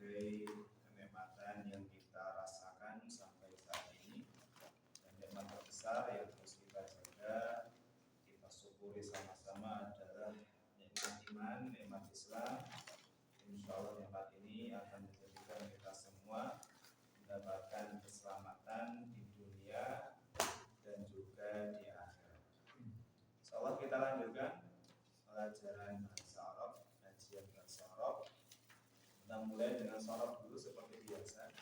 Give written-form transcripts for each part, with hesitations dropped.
berbagai kenikmatan yang kita rasakan sampai saat ini, dan nikmat terbesar yang harus kita jaga, kita syukuri sama-sama adalah nikmat iman, nikmat Islam. Insya Allah nikmat ini akan menjadikan kita semua mendapatkan keselamatan di dunia dan juga di akhirat. Insya Allah kita lanjutkan pelajaran bahasa Arab, kajian bahasa Arab. Kita mulai dengan sorof dulu seperti biasa,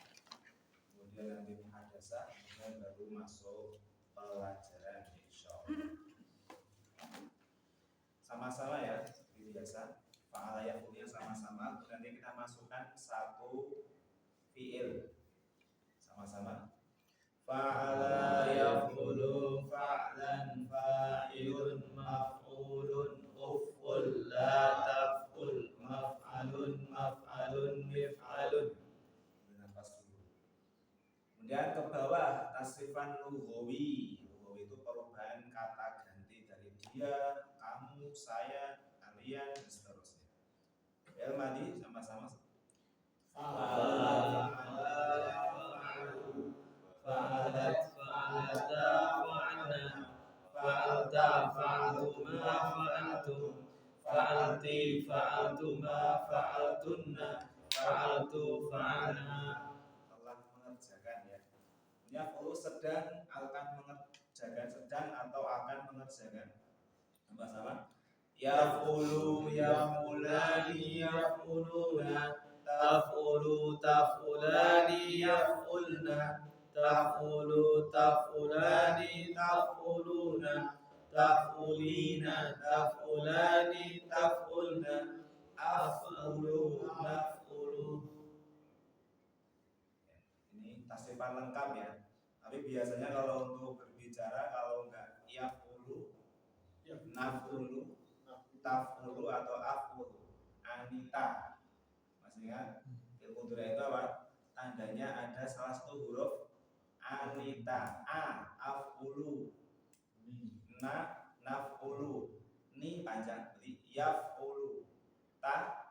kemudian nanti muhadasah, kemudian baru masuk pelajaran insya Allah. Sama-sama ya, seperti biasa. Fa'ala yaf'ulnya sama-sama. Nanti kita masukkan satu fi'il sama-sama. Fa'ala yaf'ulu fa'lan fa'ilun maf'ulun uf'ul la taf'ul maf'alun maf'alun mif'alun. Nafas dulu. Kemudian ke bawah tasrifan lughawi. Lughawi itu perubahan kata ganti dari dia, kamu, saya, kalian dan seterusnya. Fi'il madhi sama-sama. Fa'ala fa'alat fa'alata fa'alna fa'alta fa'altuma fa'altum fa'alti fa'altuma fa'altunna fa'altu fa'alna. Telah mengerjakan ya. Ini perlu sedang, akan mengerjakan, sedang atau akan mengerjakan. Sama-sama. Yaf'ulu yaf'ulani yaf'uluna taf'ulu taf'ulani yaf'ulna taf'ulu taf'ulani taf'uluna taf'ulina taf'ulani taf'ulna af'ulu maf'ulu. Ini tasrifan lengkap ya. Tapi biasanya kalau untuk berbicara, kalau enggak yaf'ulu, naf'ulu, taf'ulu atau af'ulu. Anita, masih ingat? Ilmu itu apa? Tandanya ada salah satu huruf anita. A, af'ulu, na, naf'ulu, ni panjang, yaf'ulu, ta,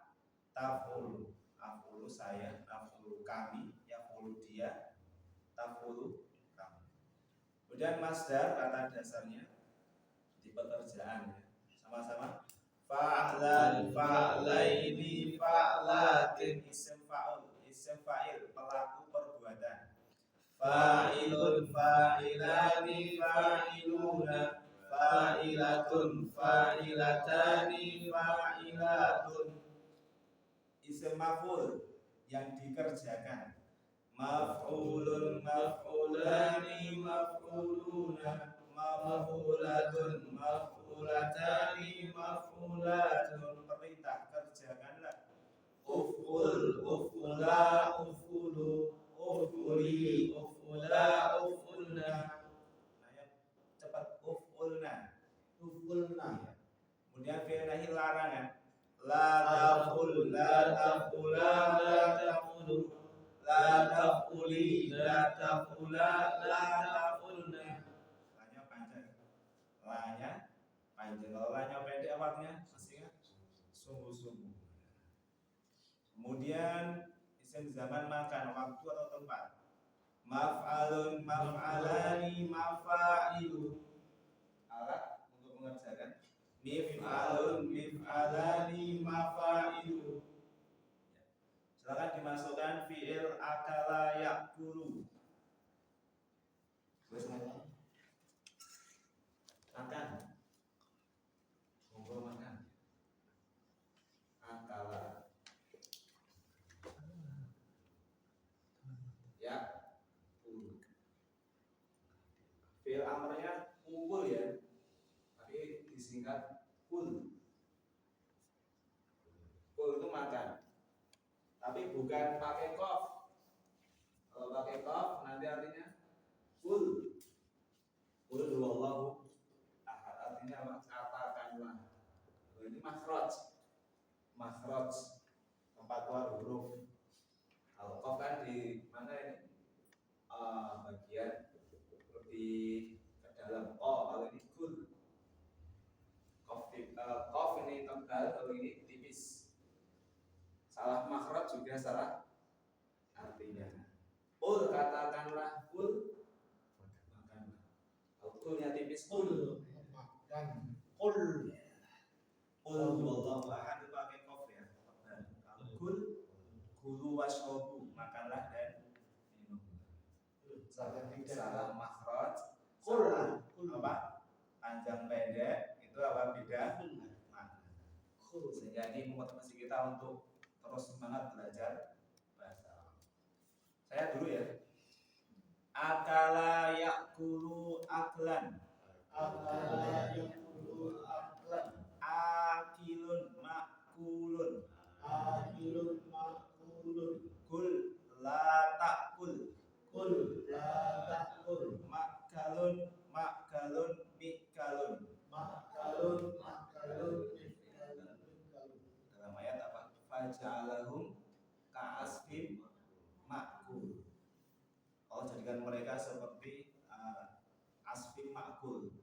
taf'ulu, af'ulu saya, naf'ulu kami, yaf'ulu dia, taf'ulu kamu. Kemudian masdar kata dasarnya di pekerjaan ya. Sama-sama. Fa'lan, fa'laini, fa'latin, isim fa'ul, isim fa'il, pelaku perbuatan. Fa'ilun, fa'ilani, fa'iluna, fa'ilatun, fa'ilatani, fa'ilatun. Isim maf'ul yang dikerjakan. Maf'ulun, maf'ulani, maf'uluna, maf'ulatun, maf'ulatani, maf'ulatun. Perintah, kerjakanlah. Uf'ul, uf'ula, uf'ulu, uf'uli, uf'ula, uf'ulna. Cepat, uf'ulna, uf'ulna. Kemudian fi'il nahi larangan. La taf'ul, la taf'ula, la taf'ulu, la taf'uli, la taf'ula, la taf'ulna. Lanya panjang. Lanya panjang. Kalau lanya pendek awalnya masih ingat? Sungguh-sungguh. Kemudian isim zaman makan, waktu atau tempat. Maf'alun, maf'alani, mafa'ilu. Alat untuk mengerjakan. Mif'alun, mif'alani, mafa'ilu. Silakan dimasukkan fi'il akala ya'kulu. Makan. Monggo makan. Akala. Ya. Fi'il amrnya kumpul ya. Tapi disingkat kul. Kul itu makan. Tapi bukan pakai kof. Kalau pakai kof nanti artinya kul. Kul huwallahu ahad, artinya apa? Katakanlah. Ini makhraj. Makhraj tempat keluar huruf. Kalau kof kan di mana ini? Bagian lebih ke dalam. Oh, kalau ini kul. Kof ini tebal, kalau ini tipis. Salah makhraj juga salah artinya. Kul katakanlah, kul makanlah. Kulnya tipis, kul makan. kul wallahu ahad itu pakai kof ya. Kalau kulu washrobu, makanlah dan minum. Salah makhraj. Kul apa? Panjang pendek itu apa beda? Makna. Sehingga ini memotivasi kita untuk terus semangat belajar bahasa Arab. Saya dulu ya. Akala yakulu aklan. Akala yakulu aklan. Akilun makulun. Akilun makulun. Kul la takul. Kul la takul. Makalun makalun mikalun. Makalun makalun mikalun. Dalam ayat apa? Faja'alahum ka'asfim makul. Allah jadikan mereka seperti asfim makul,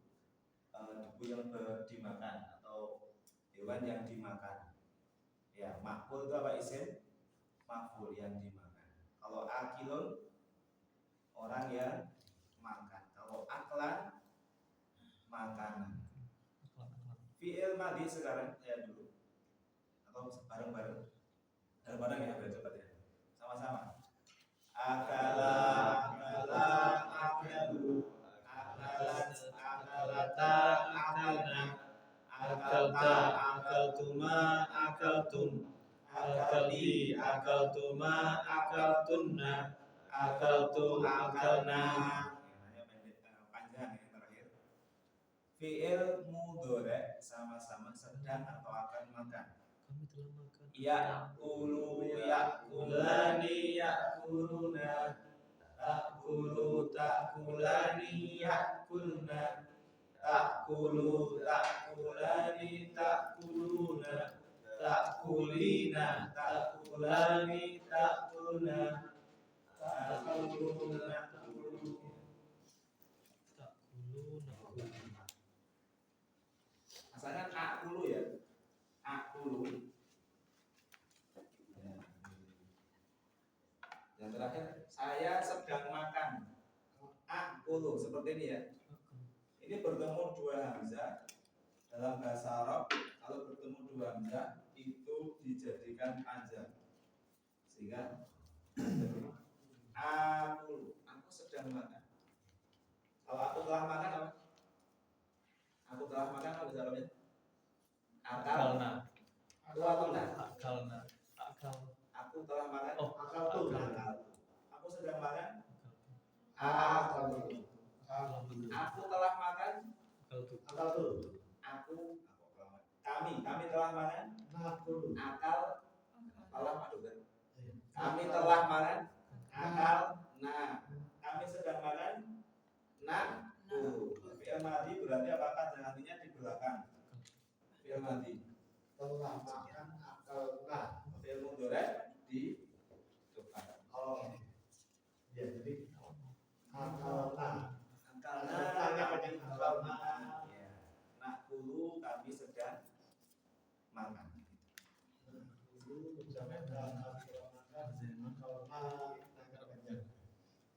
debu yang dimakan atau hewan yang dimakan. Ya, makul itu apa isim? Makul yang dimakan. Kalau akilun orang yang makan. Kalau aklan makanan. Fi'il madhi sekarang saya dulu. Atau bareng-bareng. Bareng-bareng ya, biar cepat ya. Sama-sama. Akala akalu. Akalat akalata akalna. Akalta akaltuma akaltum. Akalti akaltuma akaltunna. Akaltu akalna. Panjang yang terakhir. Fi'il mudhari sama-sama sedang atau akan makan. Kami telah makan. Ya'kulu ya'kulani ya'kuluna. Ta'kulu ta'kulani ya'kulna. Ta'kulu ta'kulani ta'kuluna. Ta'kulina ta'kulani ta'kulna. Ta'kuluna ta'kuluna. Asalnya akulu ya. Akulu. Yang terakhir, saya sedang makan. Akulu seperti ini ya. Ini bertemu dua hamzah dalam bahasa Arab. Kalau bertemu dua hamzah itu dijadikan panjang. Sehingga akulu, aku sedang makan. Kalau aku telah makan apa? Aku telah makan apa bahasa Arabnya? Akalna. Akalna. Akal. Aku telah makan. Oh, akal. Aku sedang makan. Akal. Aku telah makan. Akal. Kami telah makan. Akal. Telah makan. Kami telah makan. Akal. Nah, kami sedang makan. Nah, fi'il madhi berarti apakah artinya di belakang? Fi'il madhi Telah makan akalna. fi'il mudhari di depan. Oh, ya jadi akalna. Akalna. Ya. Nak dulu kami sedang makan.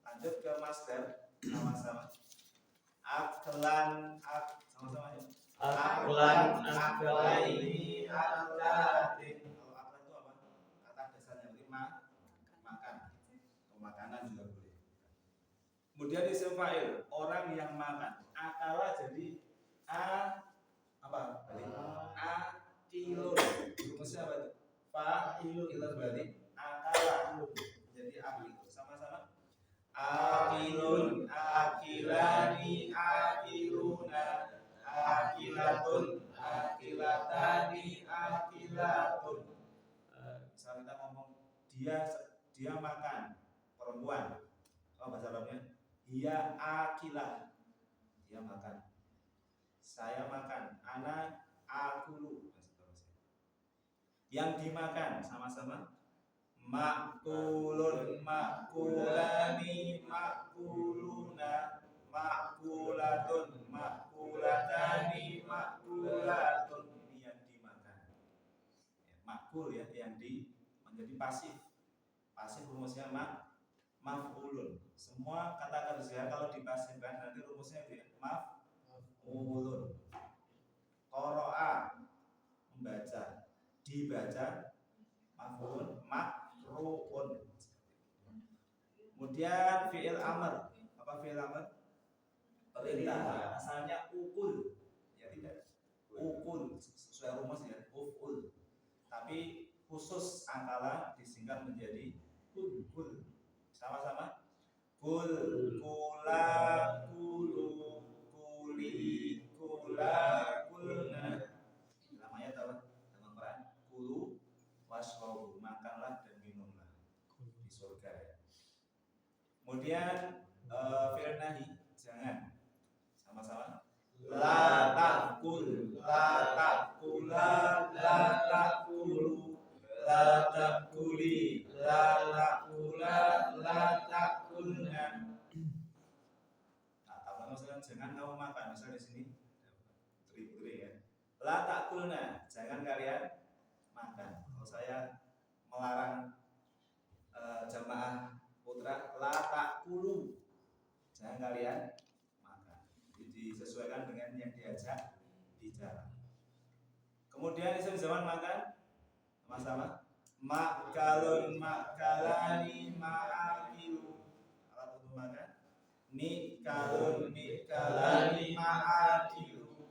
Lanjut ke master sama-sama. Aklan sama-sama ya. Aklan aklaini aklatin. Kalau aklan itu apa? Kata dasarnya lima makan. Atau makanan juga boleh. Kemudian isim fa'il, orang yang makan. Akala jadi apa? Akilun. Rumusnya apa itu? Fa'ilun berarti akala. Jadi akil. Sama-sama. Akilun, akilani, akiluna. Akilatun, akilatani, akilatun. Misal kita ngomong dia makan, perempuan. Oh, bahasa Arabnya dia akilah, dia makan. Saya makan, ana akulu. Yang dimakan sama-sama. Makulun, makulani, makuluna. Makulatun, makulatani, makulatun. Ini yang dimakan. Makul ya, yang di menjadi pasif. Pasif rumusnya maf'ulun. Semua kata kerja kalau dipasifkan nanti rumusnya itu ya, maf'ulun. Qara'a membaca, dibaca, maf'ulun, makru'un. Kemudian fi'il amr. Apa fi'il amr? Perintah. Asalnya ukul. Ya tidak. Ukul sesuai rumus ya, uf'ul. Tapi khusus angkala disingkat menjadi kul. Sama-sama. Kul, kula, kulu, kuli, kula, kulna. Namanya tahu dalam Quran. Kulu washrabu, makanlah dan minumlah di surga ya. Kemudian fi'il nahi, jangan. Sama-sama. La ta'kul, la ta'kula, la ta'kulu, la ta'kuli, la ta'kula, la ta'kulna. Nah, kalau misalnya jangan kamu makan, misal di sini putri-putri ya. La ta'kulna, jangan kalian makan. Kalau saya melarang jamaah putra, la ta'kulu, jangan kalian makan. Jadi disesuaikan dengan yang diajak bicara. Kemudian isim zaman makan, sama-sama. Makalun, makalani, ma'akilu. Alat untuk makan. Mikalun, mikalani, ma'akilu.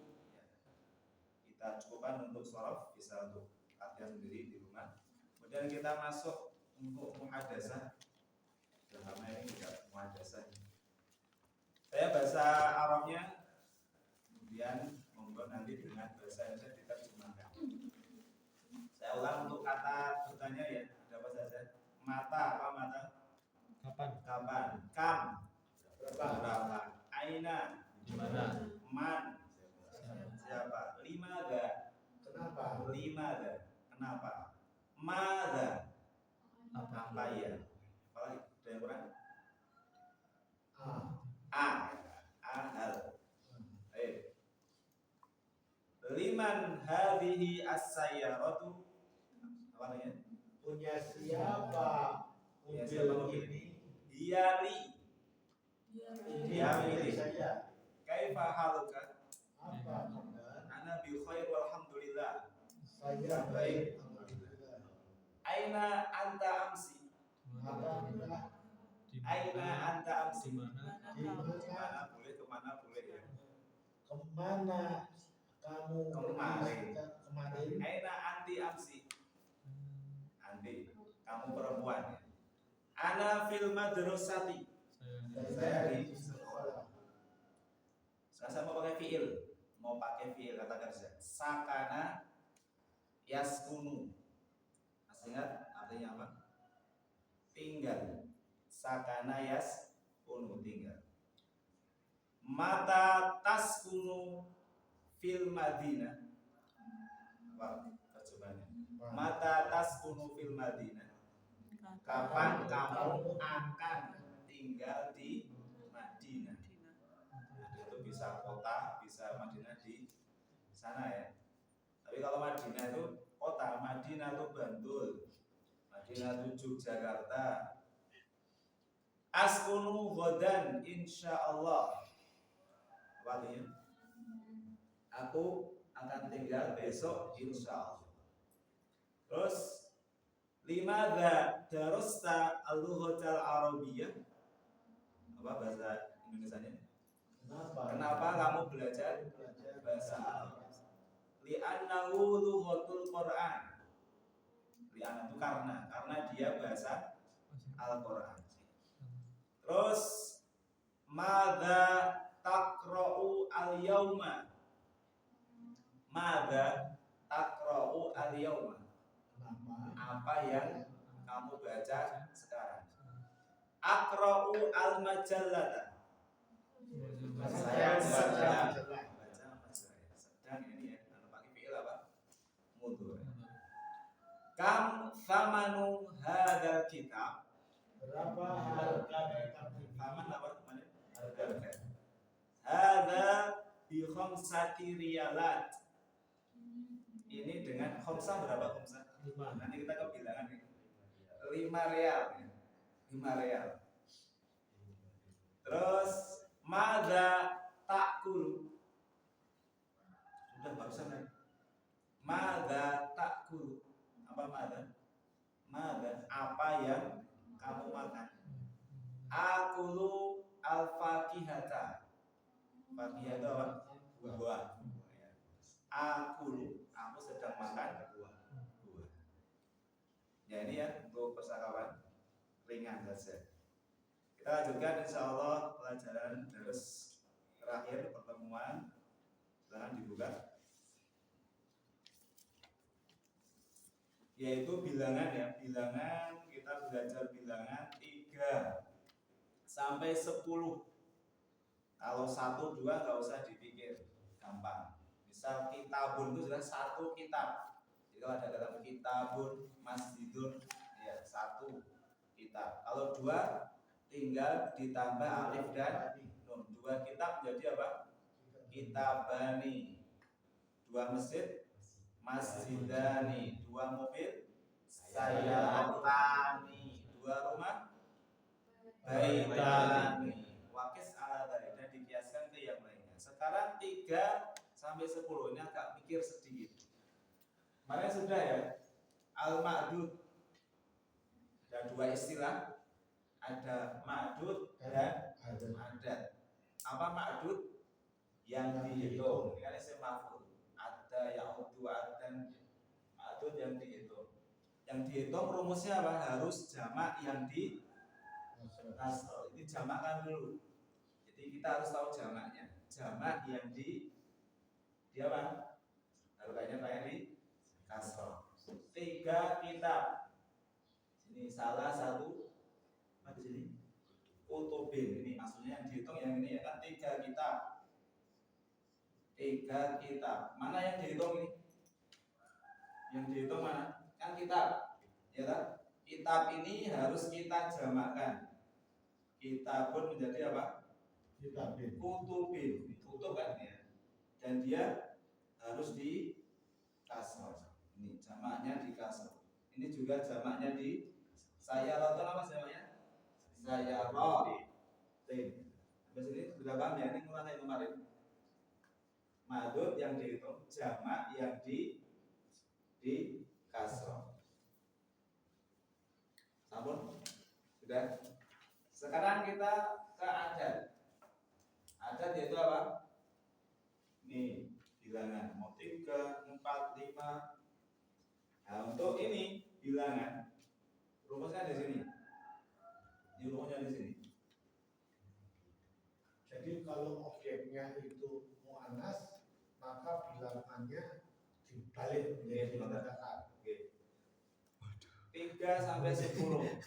Kita cukupkan untuk shorof, bisa untuk latihan sendiri di rumah. Kemudian kita masuk untuk muhadasah. Selama ini tidak muhadasah. Saya bahasa Arabnya, kemudian monggo nanti dengan bahasa Indonesia diterjemahkan. Saya ulang untuk kata bertanya ya, ada apa saja? Mata, apa mata? Kapan? Kapan? Kam, Berapa? berapa? Aina, Di mana? man, siapa? Limada, Kenapa? limada, kenapa? Mada, apa ya? Apalagi ada yang kurang? Ahal. Liman hadhihi as-sayyaratu? Apa namanya? Punya siapa Ya, siapa mobil mobil? ini? Hiyali. Ini Ya, milik milik. saya. Kaifa haluka? Apa kabar? Ana bi khair walhamdulillah. Saya baik. Alhamdulillah. Aina anta amsi? Alhamdulillah. Di Aina anta Di amsi? mana? Di mana? Kemana boleh ya. Kemana kamu Kemarin. Kemarin. Aina anti amsi? Anti, kamu perempuan ya. Ana fil madrasati. Saya di sekolah. Saya mau pakai fiil, kata kerja. Sakana yaskunu. Masih ingat artinya apa? Tinggal. Sakana yaskunu, tinggal. Mata taskunu fil Madinah. Apa terjemahannya? Mata taskunu fil Madinah. Kapan kamu akan tinggal di Madinah? Itu bisa kota, bisa Madinah di sana ya. Tapi kalau Madinah itu kota, Madinah itu Bantul, Madinah itu Yogyakarta. Askunu ghadan insyaallah. Apa artinya? Aku akan tinggal besok insyaallah. Terus limadza darusta al-lughatal arabiyyah? Apa bahasa Indonesianya? Kenapa kamu belajar bahasa Arab? Li'annahu lughatul Qur'an. Li'anna itu karena dia bahasa Al-Qur'an. Terus madza taqra'u al-yauma? Madza taqra'u al-yauma? Apa yang kamu baca sekarang? Aqra'u al-majallata. Saya baca majalah. Sedang ini ya, pakai fiil apa? Mudhari. Kam thamanu hadzal kitab? Berapa harga kitab ini? Thaman apa namanya? Harga. Hadza bi khamsati riyalat. Ini dengan khamsah berapa khamsah? Nanti kita kebilangan nih. 5 real. 5 real. Terus madza ta'kulu. Sudah barusan kan? Madza ta'kulu. Apa madza? Madza apa yang kamu makan? Akulu al-fakihata. Fakihah itu apa? Buah. Akulu, aku sedang makan buah. Ya ini ya untuk percakapan ringan saja. Kita lanjutkan insya Allah pelajaran terus terakhir pertemuan. Silahkan dibuka. Yaitu bilangan ya, bilangan kita belajar bilangan 3 sampai 10. Kalau 1, 2 nggak usah dipikir, gampang. Misal kitabun itu sudah 1 kitab. Jadi kalau ada kata kitabun, masjidun, ya 1 kitab. Kalau 2 tinggal ditambah alif dan nun. 2 kitab jadi apa? Kitabani. 2 masjid, masjidani. 2 mobil, sayatani. 2 rumah, baitani. Wakis ala tadi dan dikiaskan ke yang lainnya. Sekarang 3 sampai 10 ini agak mikir sedikit. Kemarin sudah ya, al-ma'dud. Ada 2 istilah, ada ma'dud dan adat. Apa ma'dud? Yang dihitung. Ini kan isim maf'ul. Ada ya'uddu adan, ma'dud yang dihitung. Yang dihitung rumusnya apa? Harus jamak yang di kasroh. Ini jamakkan dulu. Jadi kita harus tahu jamaknya. Jamak yang di apa? Harusnya kayak di kasroh. 3 kitab. Ini salah satu apa di sini? Kutubin. Ini maksudnya yang dihitung yang ini ya kan 3 kitab. 3 kitab. Mana yang dihitung ini? Yang dihitung mana? Kan kitab. Ya kan? Kitab ini harus kita jamakkan. Kitabun menjadi apa? Kitabin. Kutubin. Kutub kan ya. Dan dia harus di kasroh. Ini jamaknya di kasroh. Ini juga jamaknya di saya roton apa jamaknya? Saya rotin. Habis ini sudah paham ya? Ini mulai kemarin. Madud yang dihitung, jamak yang di kasroh. Sampun? Sudah? Sekarang kita ke adat. Adat yaitu apa? Ini bilangan. Mau 3, 4, 5. Nah untuk ini bilangan rumusnya di sini. Ini rumusnya di sini. Jadi kalau objeknya itu muannas, maka bilangannya dibalik menjadi mudzakkar. 3 sampai 10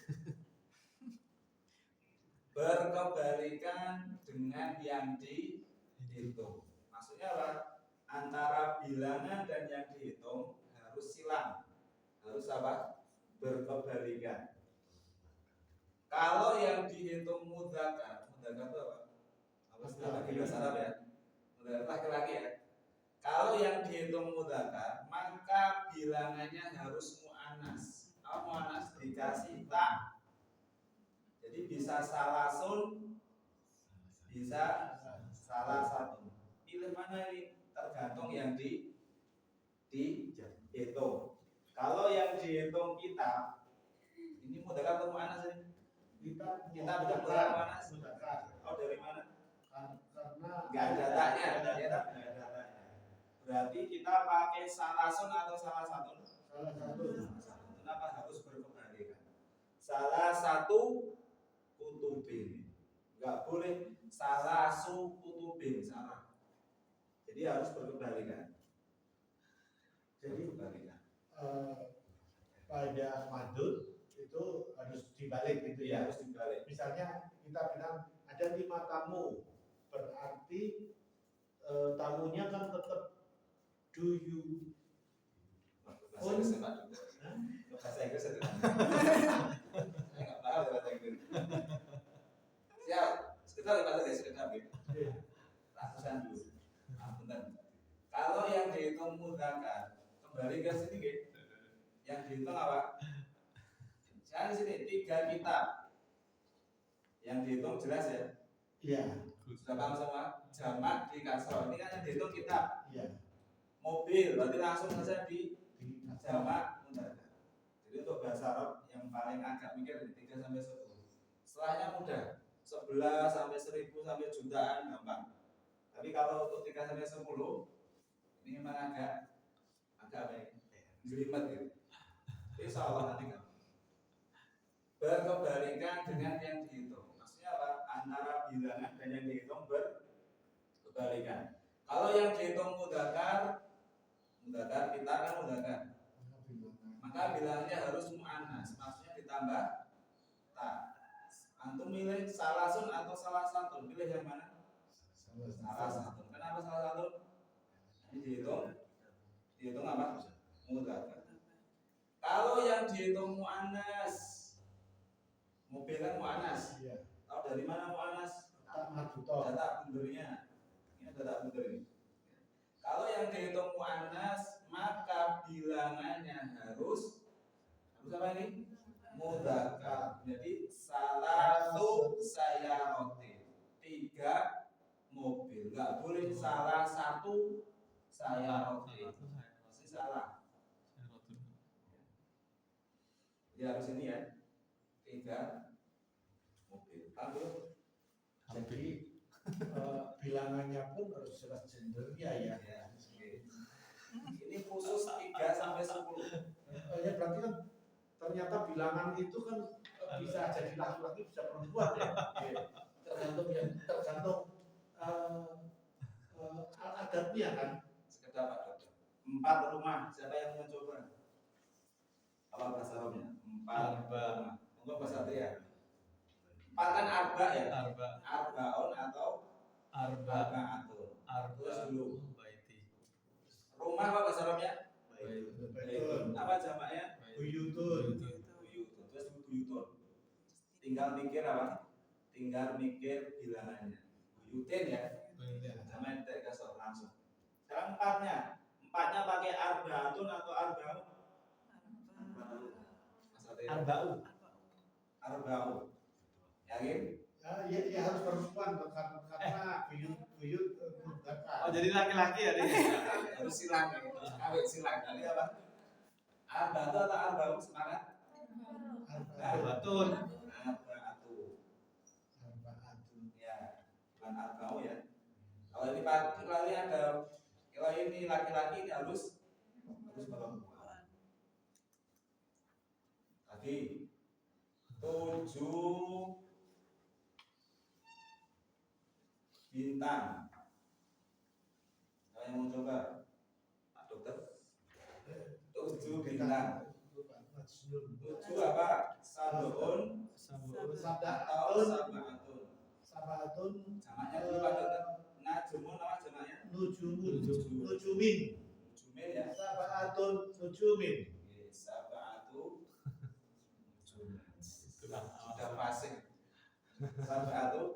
berkebalikan dengan yang dihitung. Maksudnya apa? Antara bilangan dan yang dihitung harus silang. Harus apa? Berkebalikan. Kalau yang dihitung mudzakkar, mudzakkar itu apa? Apa istilah lagi bahasa Arab ya? Mudzakkar laki-laki ya. Kalau yang dihitung mudzakkar, maka bilangannya harus muannas. Apa muannas? Dikasih tak. Jadi bisa salasun, bisa salah satu. Pilih mana ini? Tergantung yang dihitung. Kalau yang dihitung kitab, ini mudzakkar atau muannas ini? Kita Kita bisa muannas. mudzakkar. Oh dari mana? Karena Nggak ada datanya, ya, nggak ada datanya. Berarti kita pakai salasun atau salah satu? salah satu. Kenapa harus berkebalikan? Salah satu kutubin, nggak boleh salah su kutubin, salah. Jadi harus berkebalikan. Jadi Berkebalikan. pada madud itu harus dibalik gitu Iya, ya. harus dibalik. Misalnya kita bilang ada 5 tamu, berarti tamunya kan tetap do you. Bahasa Inggris Pak juga. Bahasa Inggris itu. Saya nggak paham bahasa Inggris. Siap, sekitar 5 ya, sekitar ratusan dulu. Bentar. Kalau yang dihitung mudzakkar, kembali ke sini gitu. Yang dihitung apa? Saya di sini 3 kitab. Yang dihitung jelas ya. Iya. Sudah paham semua? Jamak di kasroh. Ini kan yang dihitung kitab. Iya. Mobil, berarti langsung saja di Di jamak mudzakkar. Jadi untuk bahasa Arab yang paling agak mikir 3 sampai 10. Setelahnya mudah. 11 sampai 1000 sampai jutaan gampang. Tapi kalau untuk 3 sampai 10 ini memang agak apa ya? Jelimet gitu. Insya Allah nanti gampang. Berkebalikan dengan yang dihitung. Maksudnya apa? Antara bilangan dan yang dihitung berkebalikan. Kalau yang dihitung mudzakkar kita kan mudzakkar. Maka bilangnya harus mu'annas, maksudnya ditambah ta. Antum milih salasun atau salah satu, pilih yang mana? Salah satu. Kenapa salah satu? Ini dihitung apa? Mudzakkar. Kalau yang dihitung mu'annas, mobil kan mu'annas. Iya. Tahu dari mana mu'annas? Tak marbutoh. Data bundernya. Ini data bunder ini. Kalau yang dihitung mu'annas, maka bilangannya harus apa ini? Mudzakkar. Jadi salatu sayyarotin. 3 mobil. Enggak boleh salah satu sayyarotin. Pasti salah. Ya harus ini ya. 3 mobil. Paham belum? Jadi bilangannya pun harus jelas gendernya ya. Ya. Ini khusus 3 sampai 10. Ya berarti kan ternyata bilangan itu kan bisa jadi laki-laki bisa perempuan ya. Tergantung adatnya kan. Sekedar Pak Dokter. 4 rumah. Siapa yang mau coba? Apa bahasa Arabnya? 4 rumah. Untuk bahasa Arabnya. 4 kan arba ya? Arbaun atau arba'atun. Terus dulu. Rumah apa bahasa Arabnya? Betul. Apa jamaknya? Buyutun. Buyutun. Terus buyutun. Tinggal mikir apa? Tinggal mikir bilangannya. Buyutin ya. Jamaknya tidak kasar langsung. Sekarang 4-nya. 4-nya pakai arba'atun atau arba'un? Arba'u. Arba'un. Yakin? Ya harus perempuan karena buyut mudzakkar. Oh, jadi laki-laki ya dia. Harus silang gitu. Kawin silang. Jadi apa? Arba'atun atau arba'un semangat? Arbatun. Arba'atun. Ya, bukan arba'u ya. Kalau ini kalau ini laki-laki ini harus perempuan. Tadi 7 bintang. Kalau yang mau coba, Pak Dokter. 7 bintang. 7 apa? Sabun atau sab'atun. Jamaknya dulu Pak Dokter. Najumun apa jamaknya? Nujumin ya. Sab'atun nujumin. Oke, sab'atu nujumin. Sudah fasih. Sab'atu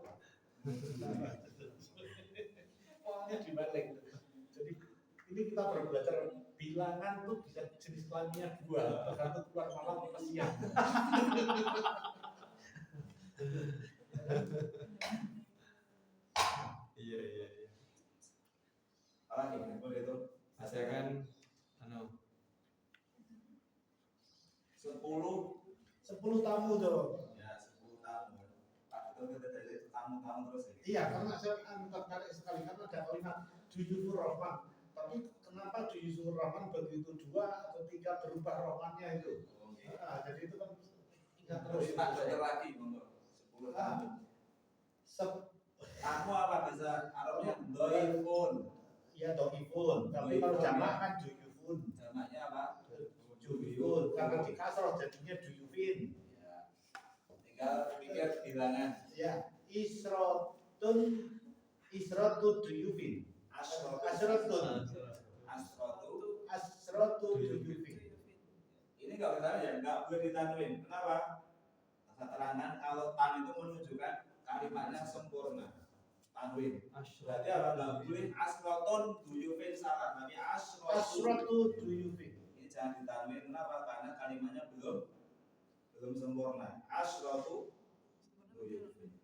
Pokoknya dibalik. Jadi ini kita baru belajar bilangan tuh bisa jenis kelaminnya 2, tergantung keluar malam atau siang. Iya. apa lagi? Boleh itu. Saya kan 10 tamu tuh. Ya 10 tamu. Pak Dokter kita dari tamu-tamu terus ya. Iya, karena saya tertarik sekali karena ada kalimat Duyufur Rahman. Tapi kenapa Duyufur Rahman begitu 2 atau 3 berubah rohmannya itu? Nah, jadi itu kan ingat terus. Pak Dokter lagi untuk 10 tamu. Tamu apa bahasa Arabnya? Doifun. Ya doifun. Tapi kalau jamak kan Duyufun. Jamaknya apa? Duyufun. Karena di kasroh jadinya Duyufin. Ya. Tinggal pikir bilangan. Ya, Isratu Duyufin. Asrotun Duyufin. Ini nggak boleh ya, nggak boleh ditanwin. Kenapa? Saya terangkan kalau tan itu menunjukkan kalimatnya sempurna. Tanwin. Berarti apa? Nggak boleh asrotun duyufin salah, tapi Asratu Duyufin. Ini jangan ditanwin. Kenapa? Karena kalimatnya belum sempurna. Asrotu duyufin.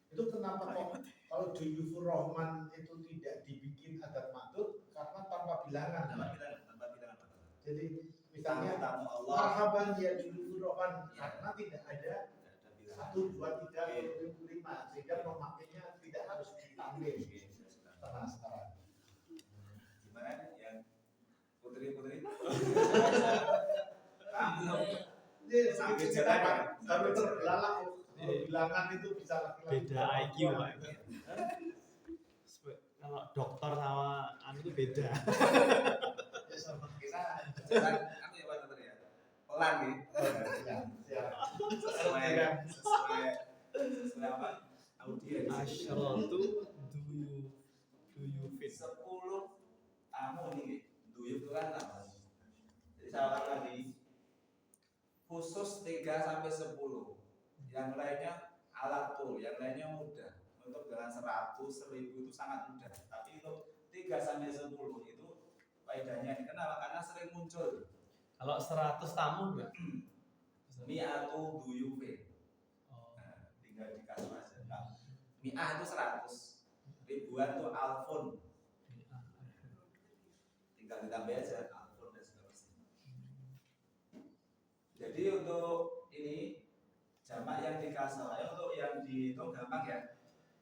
Itu kenapa kok kalau Duyufur Rahman itu tidak dibikin adat matur karena tanpa bilangan. Tanpa bilangan. Jadi misalnya Tamu Allah. marhaban ya Duyufur Rahman karena tidak ada Ada 1, 2, 3, bilangan. 4, 5 sehingga pemakainya tidak harus dipanggil. Penasaran. Gimana yang putri-putri? Kamu sambil jalan kan? Sambil terbelalak kalau bilangan itu bisa laki-laki. Beda IQ Pak. Kalau dokter sama anu itu beda. Ya sama Kita jalan kamu ya Pak Dokter ya. Pelan nih. siap. Sesuai apa? Audiens. Asyratu do you fit? 10 kamu nih. Duyuf itu kan apa? Jadi saya ulang lagi. Khusus 3 sampai 10. Yang lainnya alatul, yang lainnya mudah. Untuk dengan 100, 1000 itu sangat mudah. Tapi itu 3 sampai 10 itu faedahnya. Kenapa? Karena sering muncul. Kalau 100 tamu enggak? Mi'atu duyufin. Oh. Nah, tinggal dikasih aja. Nah, mi'ah itu 100. Ribuan itu alfun. Tinggal ditambah aja alfun dan seterusnya. Jadi untuk ini jamak yang dikasih, untuk yang dihitung gampang ya.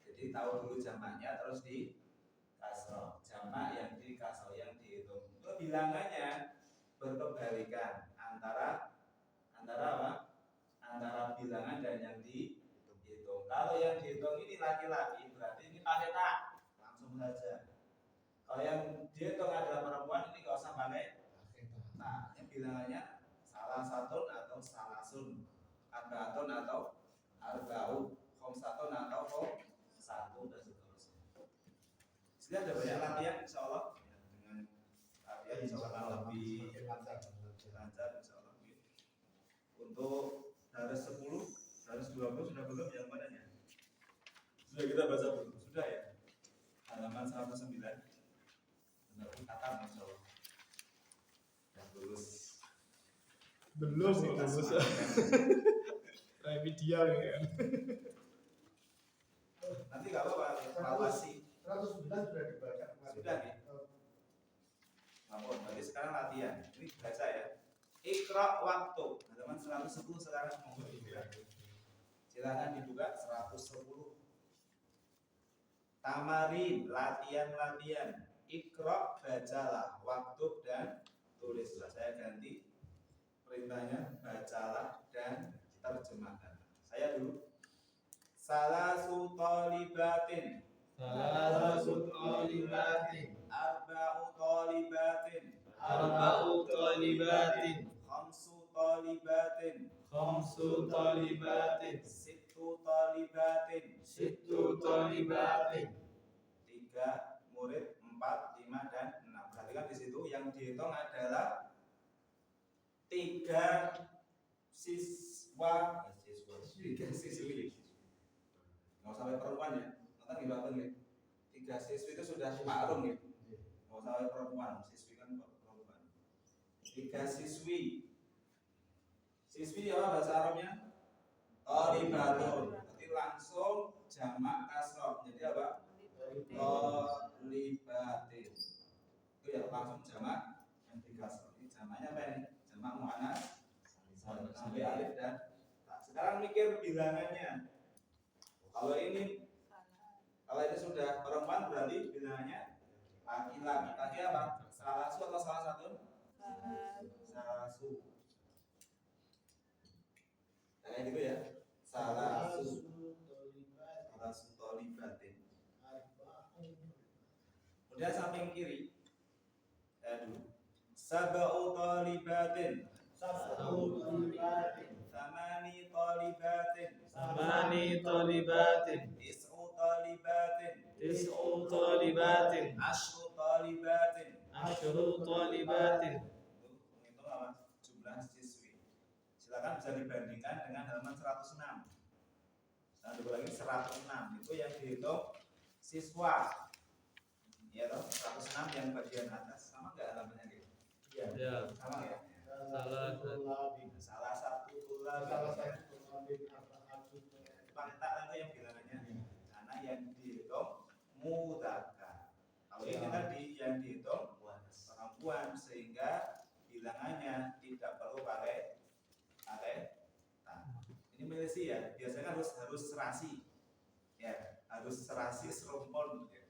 Jadi tahu dulu jamaknya terus dikasih. Jamak yang dikasih yang dihitung. Untuk bilangannya berkebalikan antara apa? Antara bilangan dan yang dihitung. Kalau yang dihitung ini laki-laki berarti ini pakai tak, langsung saja. Kalau yang dihitung adalah perempuan ini nggak usah pakai. Nah, ini bilangannya salah satu atau salasun, arbaatun atau arba'u, khamsatun atau satu dan seterusnya. Jadi ada banyak latihan insya Allah dengan latihan insya Allah lebih lancar insya Allah. Untuk harus 10, harus 20 sudah belum yang mananya? Sudah kita baca belum? Sudah ya? Halaman 109. Benar, kata insya Allah. Yang lulus. Belum lulus. Remedial ya. Nanti nggak apa-apa, evaluasi. 109 sudah dibaca kemarin. Sudah nih. Maupun, berarti sekarang latihan. Ini baca ya. Iqra waktu. Halaman 110 sekarang monggo dibuka. Silakan dibuka 110. Tamarin, latihan-latihan. Iqra bacalah, waktu dan tulislah. Saya ganti perintahnya, bacalah dan terjemahkan. Saya dulu. Salasu talibatin. Salasu talibatin. Arba'u talibatin. Arba'u talibatin. Khamsu talibatin. Khamsu talibatin. Sittu talibatin. Sittu talibatin. 3 murid, 4, 5 dan 6. Perhatikan di situ yang dihitung adalah 3 siswa, 3 siswi. Nggak usah sampai perempuan ya. Nanti dibangun nih. 3 siswi itu sudah maklum nih. Nggak usah sampai perempuan. Siswi kan perempuan. 3 siswi. Siswi apa bahasa Arabnya? Talibatun. Berarti langsung jamak kasroh. Jadi apa? Talibatin. Itu ya langsung jamak yang dikasroh. Ini jamaknya apa ini? Jamak muannas sampai alif dan tak. Sekarang mikir bilangannya. Kalau ini sudah perempuan berarti bilangannya laki-laki. Laki apa? Salasu atau salah satu? Salasu. Kayak gitu ya. Salasu tolibatin. Kemudian samping kiri. Aduh. Sab'u tolibatin. Samani tolibatin. Samani talibatin. Tis'u talibatin. Tis'u talibatin. Ashru talibatin. Asyru talibatin. Itu menghitung apa? Jumlah siswi. Silakan bisa dibandingkan dengan halaman 106. Nah, dua lagi 106 itu yang dihitung siswa. Ya toh, 106 yang bagian atas. Sama enggak halamannya gitu? Ya. Sama ya? Salah satu tulab. Bang tak itu yang bilangannya. mudzakkar. Kalau ini tadi yang dihitung perempuan sehingga bilangannya tidak perlu pakai ta. Ini Malaysia ya, biasanya harus serasi. Ya, harus serasi serumpun ya.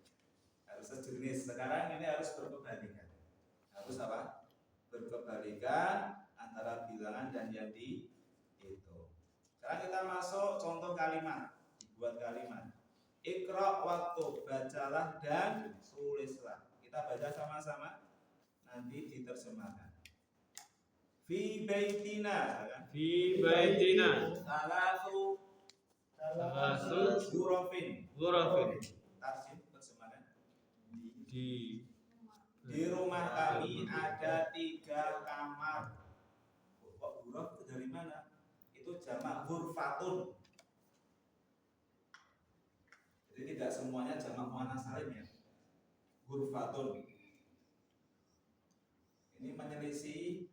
Harus sejenis. Sekarang ini harus berkebalikan. Harus apa? Berkebalikan antara bilangan dan yang dihitung. Sekarang kita masuk contoh kalimat. Dibuat kalimat. Iqra waktu, bacalah dan tulislah. Kita baca sama-sama, nanti diterjemahkan. Fi baitina, Fi baitina salatu hurufin. ghurafin. Tarjim terjemahkan. Di Rumah kami ada 3 kamar. Kok huruf itu dari mana? Itu jamak hurfatun. Jadi tidak semuanya jamak muannas salim ya. Hurfatun. Ini menyelisih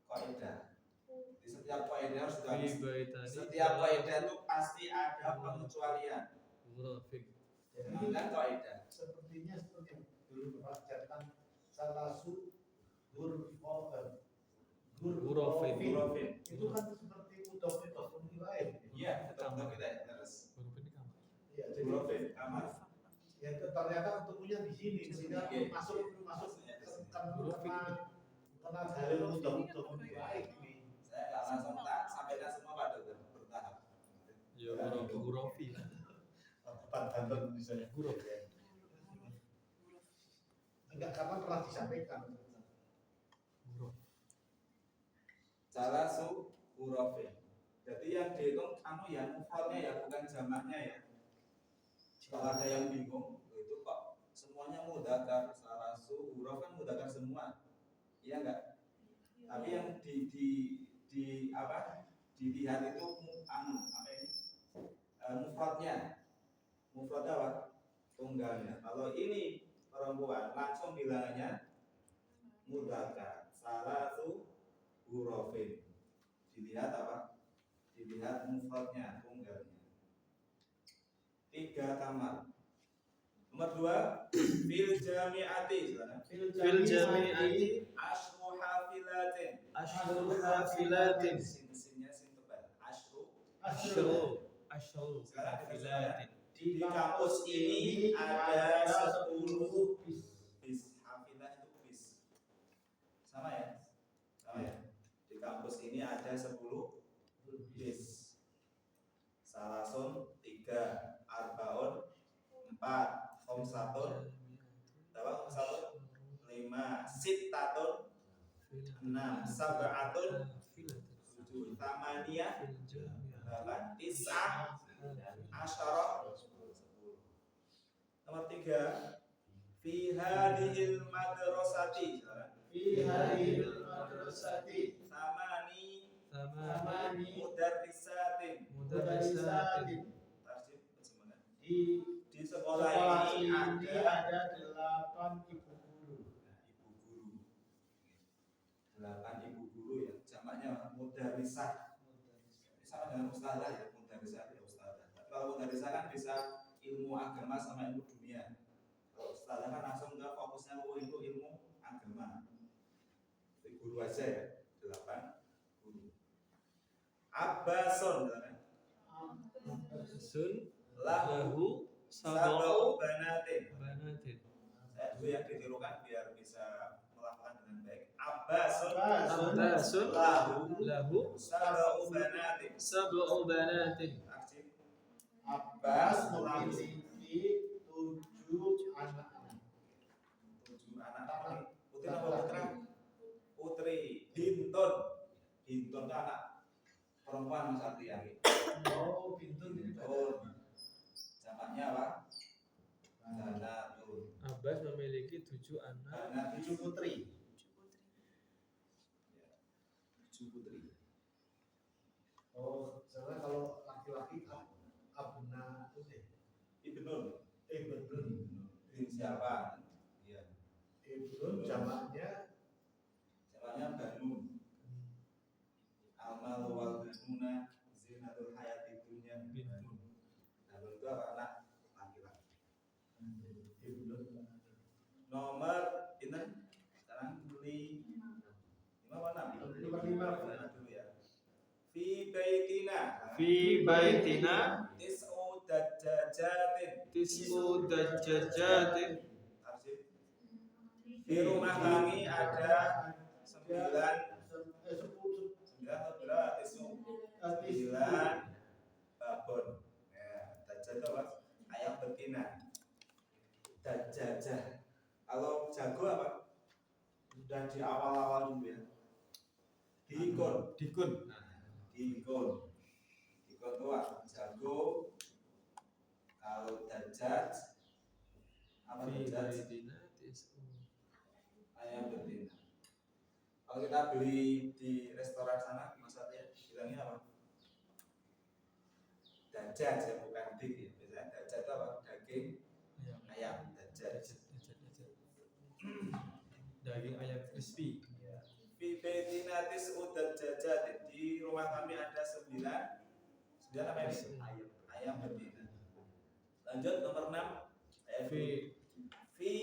kaidah. Di setiap kaidah harus Fi baitani setiap kaidah itu pasti ada pengecualian. ghurafin. Ini kan kaidah. Sepertinya seperti yang dulu Bapak ajarkan salasu hurufan. Hurufin. Hurufin. Itu kan seperti mudhof lain. Iya, betul kita ya. Terus Hurufin ini kamar. Iya, jadi hurufin kamar. ya ternyata ketemunya di sini sehingga Iya. masuk karena dalil mudhof lain ini. Saya nggak langsung tak sampaikan semua Pak Dokter bertahap. Ya ghurafi. Banten misalnya. Huruf. Enggak, karena pernah disampaikan. Huruf. Salasu hurufin. Jadi yang dihitung yang mufradnya ya, bukan jamaknya ya. Kalau ada yang bingung, itu kok semuanya mudzakkar, salasu huruf kan mudzakkar semua. Iya enggak? Tapi yang dilihat itu mufradnya. Mufradnya apa? Tunggalnya. Kalau ini perempuan langsung bilangannya mudzakkar, salasu hurufin. Dilihat apa? Dilihat mufradnya, tunggalnya. 3 kamar. Nomor 2, fil jami'ati. Fil jami'ati Ashru hafilatin. asyru hafilatin. Sin-sinnya sin tebal. Ashru. Asyru Sekarang kita hafilatin. Di kampus ini ada 10 bis. Hafilah itu bis. Sama ya? Sama ya? Di kampus ini ada 10 bis. Salasun 3, arbaun 4, khomsatun berapa? Khomsatun 5, sittatun 6, sab'atun 7, tamaniyah 8, tis'ah, asyara 10. Nomor 3, fi hadhil madrasati. Fi hadhil madrasati Samani mudarrisatin. Mudarrisatin. Tarjim terjemahan. di sekolah ini ada 8 ibu guru. ibu guru. 8 ibu guru ya. Jamaknya mudarrisah. Sama dengan ustazah ya, mudarrisah ya ustazah. Tapi kalau mudarrisah kan bisa ilmu agama sama ilmu dunia. Kalau ustazah kan langsung ke fokusnya itu ilmu agama. Jadi guru aja ya, 8 guru. Abbasun Sun lahu lahu sab'u sab'u banatin. banatin. Saya dulu yang ditirukan biar bisa melakukan dengan baik. Abbasun Abbasun lahu sab'u banatin. sab'u banatin. Tarjim. Abbas memiliki 7 anak-anak. 7 anak. Putri apa putra? Putri. Bintun. Bintun itu anak perempuan Mas Artiani. Oh, bintun ini Bintun. Jamaknya apa? Banatun. Abbas memiliki 7 anak. Banat 7 putri. 7 putri. Oh, sebenarnya kalau laki-laki abna itu deh. Ibnun. Ibnun. Bin siapa? Iya. Ibnun jamaknya Banun. Amal wal banuna zinatul hayati dunya. Bintun. Banun itu apa? Anak laki-laki. Nomor ini sekarang beli 5 apa 6? Nomor 5. Dulu ya. Fi baitina. Fi baitina Tis'u dajjajatin. tis'u dajjajatin. Arsip. Di rumah kami ada 9 babon. Ya, dajjal itu apa? Ayam betina. Dajjajah. Kalau jago apa? Sudah di awal-awal dulu ya. Dikun. Dikun. Dikun tua. Jago. Kalau dajjal apa Fi dajjal? baitina tis'u. Ayam betina. Kalau kita beli di restoran sana, Mas Satya bilangnya apa? Dajjal ya, bukan dik ya. Biasanya dajjal itu apa? Daging ayam. Dajjal. Daging ayam crispy. Fi baitinatis udajjajatin. Di rumah kami ada 9 apa ini? Ayam betina. Lanjut nomor 6. Fi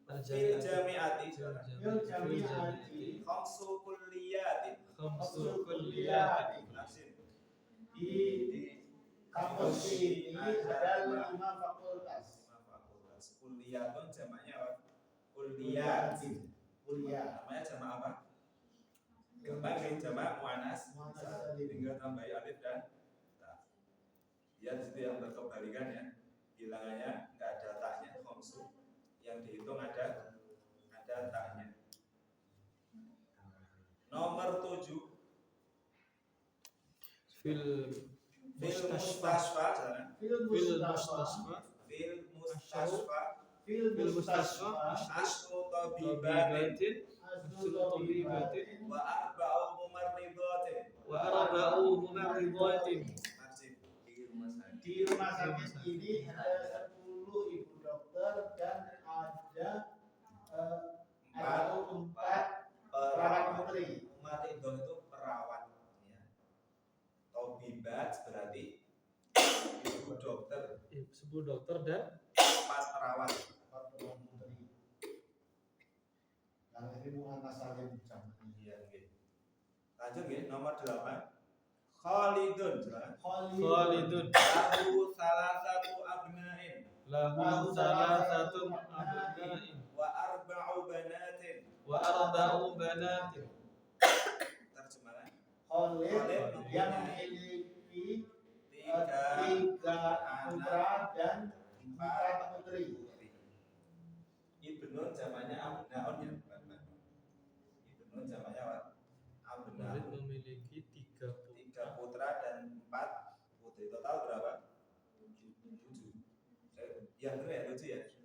Fil jami'ati. Fil jami'ati. Khamsu kulliyatin. khamsu kulliyatin. Nasin. Di kampus ini ada 5 fakultas. Kulliyatun jamaknya apa? Kulliyat. Kuliah. Namanya jamak apa? Gampang kan jamak muannas. Tinggal tambahi alif dan ta. Ya di situ yang berkebalikan ya. Bilangannya enggak ada taknya khamsu. Yang dihitung ada taknya. Nomor 7. Fil Mustasfa sana. Fil mustasfa. Fil mustasfa asru tabibatin wa arba'u mumarridatin. Di rumah sakit ini ada 10 ibu dokter dan ada 4 perawat putri. Mumarridon itu perawat ya. Tabibat berarti ibu dokter, 10 dokter dan 4 perawat. 4 perawat putri. Yang ini muannas salim jamaknya. Iya nggih. Lanjut nggih nomor 8. Khalidun. Khalidun. Lahu salasatu abna'in Lahu salasatun abna'in wa arba'u banatin. wa arba'u banatin. Terjemahan Khalid yang memiliki 3 putra dan 4 putri. Ibnun jamaknya abnaun ya, bukan banu. Ibnun jamaknya apa? Khalid Abnaun. memiliki 3 3 putra dan 4 putri. Total berapa? 7. Ya benar ya, 7 ya? 7.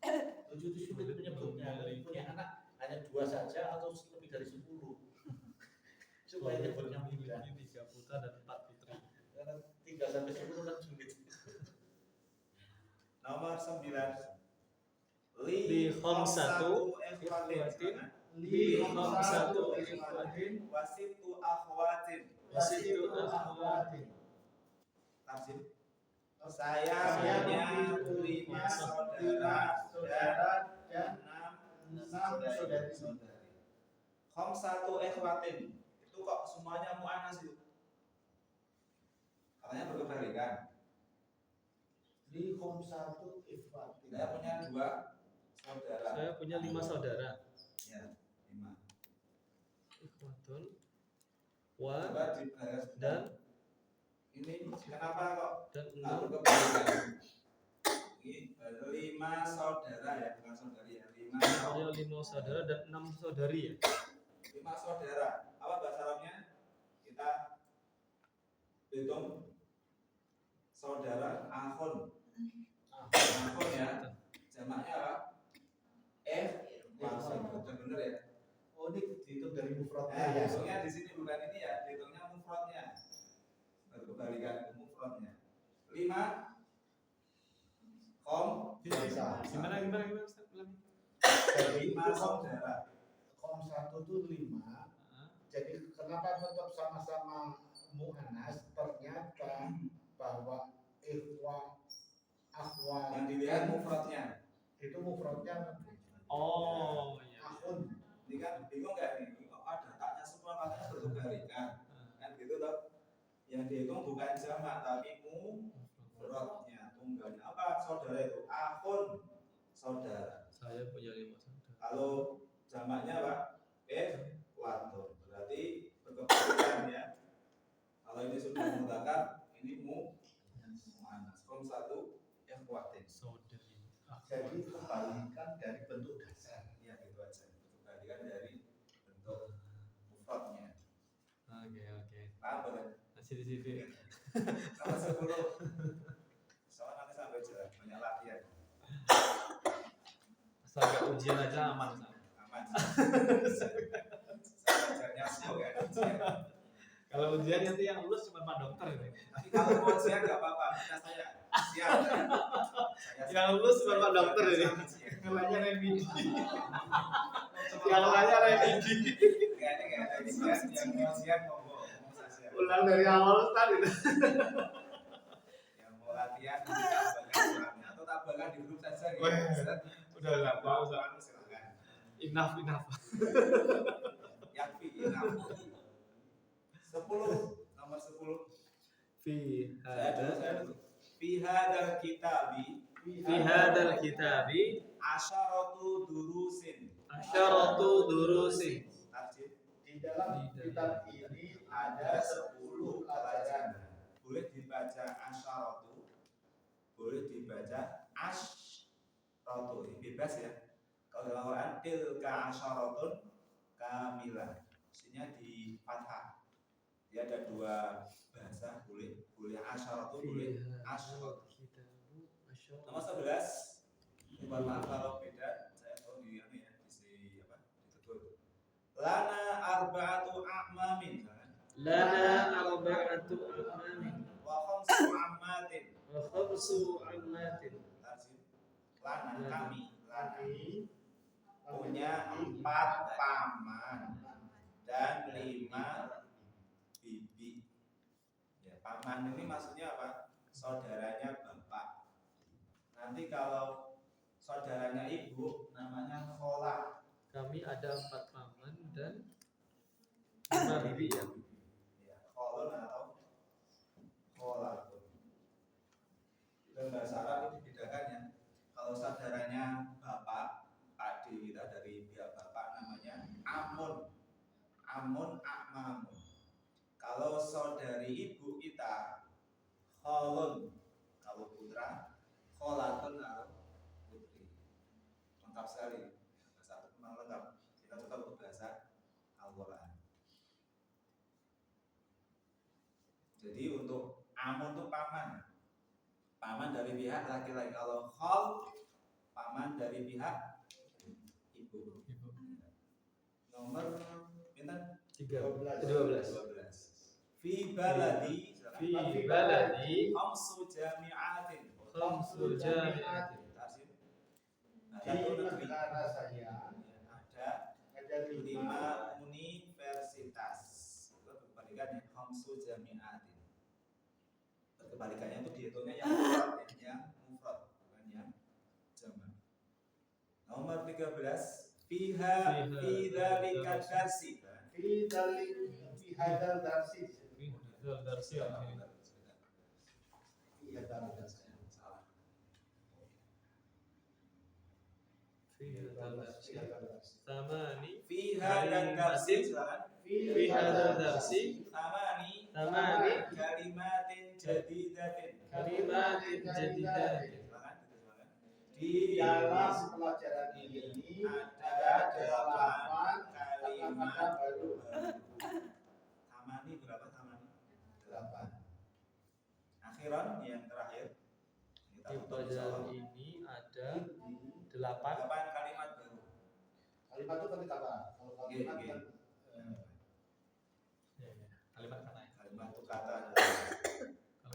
7 itu sulit menyebutnya. Punya anak hanya 2 saja atau lebih dari 10. Supaya nyebutnya mudah. memiliki 3 putra dan 4 putri. Karena 3 sampai 10 kan sulit. Nomor 9. Li khamsatu ikhwatin. Li khamsatu ikhwatin Wasitu akhwatin. wasitu akhwatin. Tafsir. Saya punya 5 saudara dan 6 saudari. Khamsatu ikhwatin. Itu kok semuanya muannas itu? Katanya berkebalikan. Li khamsatu ikhwatin. Saya punya 2 saudara. Saya punya 5 saudara. Ya, 5. Ikhwatun wa Coba dibahas dan ini kenapa kok dan kalau 6 kebalikan? Ini 5 saudara ya, bukan saudari ya. 5 punya 5 saudara dan 6 saudari ya. 5 saudara. Apa bahasa Arabnya? Kita hitung saudara akhun. Akhun ya. Jamaknya apa? Benar ya. Oh ini dihitung dari mufradnya Nah, ya. hitungnya di sini bukan ini ya, hitungnya mufradnya. Berkebalikan ke mufradnya. 5 Bisa. Gimana Ustaz? Ulangi. Jadi 5 saudara. Kom 1 itu 5. Jadi kenapa tetap sama-sama muannas? Ternyata bahwa ikhwah, akhwat Yang dilihat mufradnya. Itu mufradnya Oh, iya. akun. Ini kan bingung nggak nih? Kok ada taknya semua katanya bentuk barikan. Kan gitu toh. Yang dihitung bukan jamak tapi mufradnya, tunggalnya. Apa saudara itu? Akun saudara. Saya punya 5 saudara. Kalau jamaknya apa? Ikhwatun. Berarti berkebalikan ya. Kalau ini sudah mudzakkar, ini muannas. Rum satu ikhwatin. Saudari. Jadi kebalikan dari bentuk dasar. Ya gitu aja. Kebalikan dari bentuk mufradnya. Oke. Paham boleh? Masih di CV. Nomor 10. Soalnya nanti sampai jalan banyak latihan. Asal nggak ujian aja aman sama. Aman. Belajarnya semua ya ujian. Kalau ujian nanti yang lulus cuma Pak Dokter ini. Tapi kalau mau ujian nggak apa-apa. Kita saya siap. Yang lulus cuma Pak Dokter ini. Yang lainnya remedi. Yang lainnya remedi. Enggak ini nggak ada ujian. Yang mau ujian mau saja. Ulang dari awal tadi. Yang mau latihan tabelkan suratnya atau tabelkan di grup saja gitu. Udah nggak mau. Silakan. Enough. Yakfi enough. 10 nomor 10. Saya dulu. Fi hadzal kitabi asyaratu durusin. Tarjih. Di dalam kitab ini ada 10 pelajaran. Boleh dibaca asyaratu, boleh dibaca asyratu. Ini bebas ya. Kalau dalam Quran tilka asyaratun kamilah. Maksudnya di fathah. Dia ada dua bahasa, boleh asyaratu, boleh asyratu. Nomor 11. Mohon maaf kalau beda, saya tahu di ini ya, di apa? Ditegur. Lana arba'atu a'mamin. Lana arba'atu a'mamin Wa khamsu ammatin. wa khamsu ammatin. Tarjih. Lana kami punya Kami 4 paman dan 5 bibi. Ya, paman ini maksudnya apa? Saudaranya bapak. Nanti kalau saudaranya ibu namanya kholah. Kami ada 4 paman dan 5 bibi ya. Ya, kholun atau kholah. Dalam bahasa Arab itu dibedakan ya. Kalau saudaranya bapak, adik kita dari pihak bapak namanya amun, akmamun. Kalau saudari ibu kita kholun, kalau putra, kholatun atau putri. Lengkap sekali. Bahasa Arab memang lengkap. Kita tetap berbahasa Al-Quran. Jadi untuk amun itu paman dari pihak laki-laki. Kalau khol, paman dari pihak ibu. Nomor pinten? 12. Fi baladi khamsu jami'atin. Khamsu jami'atin. Tarjih. Ada di tuh negeri. negara saya Ada ada 5 5 universitas. Itu berbalikan ya, khamsu jami'atin. Berbalikannya itu dihitungnya yang mufrad, bukan yang jamak. Nomor 13. Fiha fi dzalika darsi. fi hadal darsi. Darsi ya. Fi hadal darsi. Salah. Tamani Fiha dan darsi silakan. fi hadzal darsi Tamani kalimatin jadidatin. kalimatin jadidatin. Silakan, silakan. Di Dalam pelajaran ini ada 8 kata kalimat baru. Tamani berapa tamani? 8. Akhiran yang terakhir. Kita Di tutup pelajaran insyaallah. ini ada 8 8 kalimat baru. Kalimat itu kan kata. Kalau kalimat Oke. kan kalimat kata. Kalimat itu kata.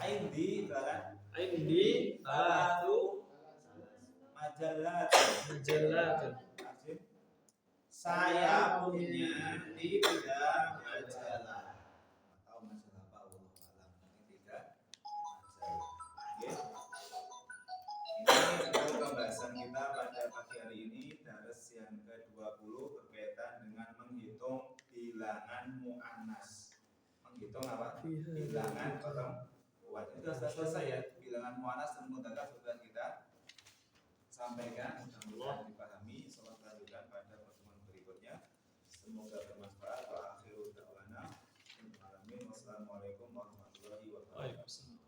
Aindi silakan. Indi salatu Majalah. majallatun. Tarjih. Saya punya 3 majalah. Atau majalah apa Allah alam. Ini 3 majalah. Oke. Ini untuk pembahasan kita pada dihitung apa? Bilangan perempuan. Itu sudah selesai ya. Bilangan muannas dan mudzakkar sudah kita sampaikan. Mudah-mudahan dipahami. Selamat lanjutkan pada pertemuan berikutnya. Semoga bermanfaat. Wa akhiru da'wana. Wassalamualaikum warahmatullahi wabarakatuh.